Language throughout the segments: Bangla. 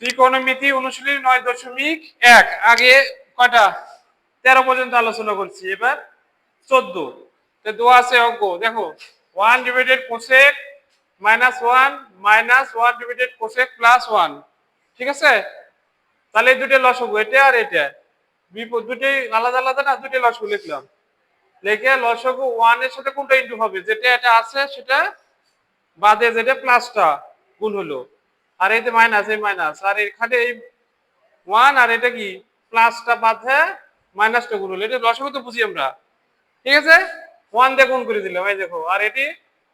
ত্রিকোণমিতি অনুশীলনী 9.1 আগে কয়টা 13 পর্যন্ত আলোচনা করছি, এবার 14 তে দেওয়া আছে অঙ্ক দেখো 1 ডিভাইডেড কোসেক -1 -1 ডিভাইডেড কোসেক +1, ঠিক আছে। তাহলে এই দুটো লসাগু, এটা আর এটা দুটোই আলাদা আলাদা না, দুটো লসাগু লিখলাম। লিখে লসাগু 1 এর সাথে কোনটা ইনটু হবে, যেটা এটা আছে সেটা বাদে যেটা প্লাসটা গুণ হলো, আর এই যে মাইনাস, এই মাইনাস, আর এখানে এই 1 আর এটা কি প্লাসটা বাদে মাইনাসটা গুণ হলো, এটা লসাগু তো বুঝি আমরা, ঠিক আছে। 1 দিয়ে গুণ করে দিলাম, এই দেখো, আর এটি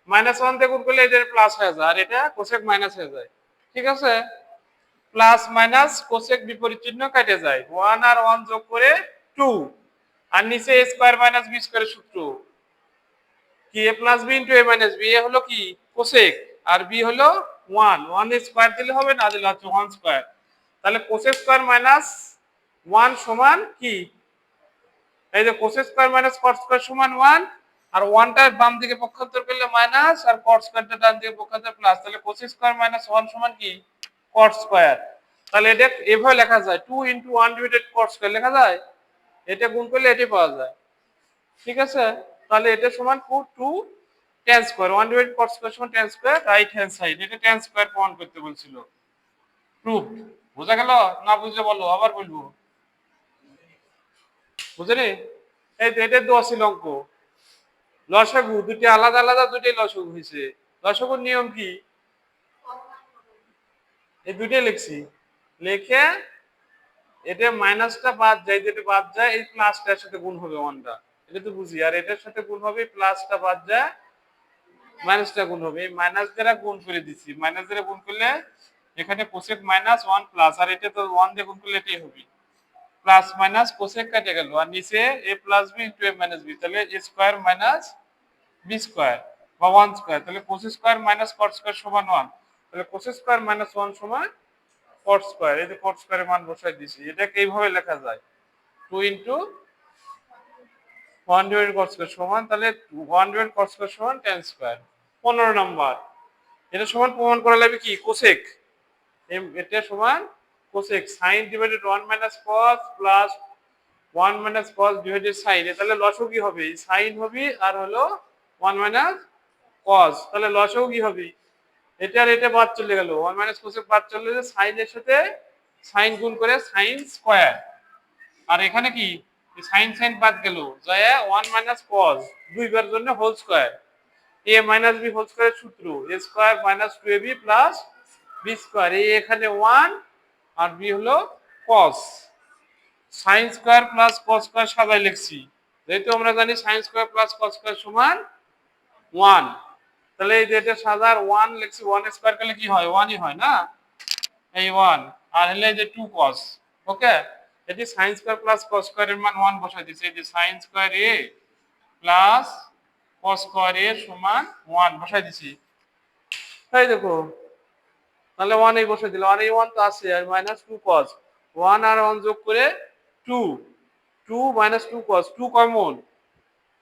-1 দিয়ে গুণ করলে এটা প্লাস হয়ে যায়, আর এটা কোসেক মাইনাস হয়ে যায়, ঠিক আছে। প্লাস মাইনাস কোসেক বিপরীত চিহ্ন কেটে যায়, 1 আর 1 যোগ করে 2, আর নিচে a স্কয়ার মাইনাস b স্কয়ারের সূত্র কি a plus b into a minus b, এ হলো কি কোসেক আর b হলো 1, 1 এর স্কয়ার দিলে হবে, না দিলে হচ্ছে 1 স্কয়ার। তাহলে কোসেক স্কয়ার মাইনাস 1 সমান কি, এই যে কোসেক স্কয়ার মাইনাস কট স্কয়ার সমান 1, আর 1টা বাম দিকে পক্ষান্তর করলে মাইনাস, আর কট স্কয়ারটা ডান দিকে পক্ষান্তর প্লাস, তাহলে কোসেক স্কয়ার মাইনাস 1 সমান কি কট স্কয়ার। তাহলে এটা এভাবে লেখা যায় 2 ইনটু 1 ডিভাইডেড কট স্কয়ার লেখা যায়, এটা গুণ করলে এটাই পাওয়া যায়, ঠিক আছে। তাহলে এটা সমান 2 tan স্কয়ার, 1 ডিভাইডেড কট স্কয়ার সমান tan square right hand side, এটা tan স্কয়ার প্রমাণ করতে বলছিল। প্রুফ বোঝা গেল? না বুঝলে বলো, আবার বলবো, বুঝলি? এই তো এটা দেওয়া ছিল অঙ্ক, লসাগু দুটি আলাদা আলাদা, দুটোই লসাগু হয়েছে। লসাগুর নিয়ম কি, এই দুটোই লিখছি, লিখে এটা মাইনাসটা বাদ যায়, যেটা বাদ যায় এই প্লাসটার সাথে গুণ হবে 1টা, এটা তো বুঝি, আর এটার সাথে গুণ হবে, প্লাসটা বাদ যায় মাইনাসটা গুণ হবে, এই মাইনাস দ্বারা গুণ করে দিচ্ছি, মাইনাস দ্বারা গুণ করলে এখানে কোসেক মাইনাস 1 প্লাস, আর এটা তো 1 দিয়ে গুণ করলে এটাই হবে, প্লাস মাইনাস কোসেক কেটে গেল, আর নিচে a plus b into a minus b, তাহলে a square minus b square বা 1 স্কয়ার, তাহলে কোস স্কয়ার মাইনাস কট স্কয়ার সমান 1, তাহলে কোস স্কয়ার মাইনাস 1 সমান কট স্কয়ার, এই যে কট স্কয়ারের মান বসাই দিয়েছি। এটাকে এইভাবে লেখা যায় 2 ইনটু 1 ডিভাইডেড কট স্কয়ার সমান, তাহলে 1 ডিভাইডেড কট স্কয়ার সমান tan স্কয়ার। 15 নাম্বার, এটা সমান প্রমাণ করা লাগবে কি কোসেক, এটা সমান cosec sin divided 1 minus cos plus 1 minus cos divided sin, তাহলে লসাগু কি হবে, sin হবে আর হলো 1 মাইনাস cos, তাহলে লসাগু কি হবে, এটা আর এটা বাদ চলে গেল, 1 মাইনাস কোসেক বাদ চলে গেলে sin এর সাথে sin গুণ করে sin স্কয়ার, আর এখানে কি sin sin বাদ গেল যায় 1 মাইনাস cos, দুইবার জন্য whole square, a minus b whole স্কয়ারের সূত্র a square minus 2ab plus b square, এই এখানে 1 আর b হলো cos, sin square plus cos square সাজায় লিখছি, যেহেতু আমরা জানি sin square plus cos square সমান 1, তাহলে এই যে এটা সাজার 1 লিখছি, 1 স্কয়ার করলে কি হয় 1 ই হয় না, এই 1 আর হলে এই যে 2 cos, ওকে। এটি sin স্কয়ার প্লাস cos স্কয়ারের মান 1 বসাই দিয়েছি, এই যে sin square a plus cos square a সমান 1 বসাই দিয়েছি, তাই দেখো, তাহলে 1 এই বসাই দিলাম, আর এই 1 তো আছে, আর মাইনাস 2 cos, 1 আর 1 যোগ করে 2, 2 মাইনাস 2 cos, 2 কমন,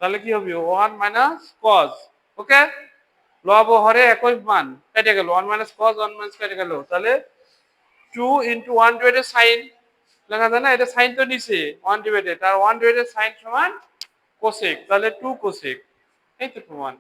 তাহলে কি হবে 1 মাইনাস cos, ওকে। লব ও হরে একই মান কেটে গেল, 1 মাইনাস cos 1 মাইনাস কেটে গেল, তাহলে 2 ইনটু 1 ডিভাইডেড sin লেখা যায় না, এটা sin তো নিচে 1 ডিভাইডেড, আর 1 ডিভাইডেড sin সমান কোসেক, তাহলে 2 কোসেক, এই তো প্রমাণ।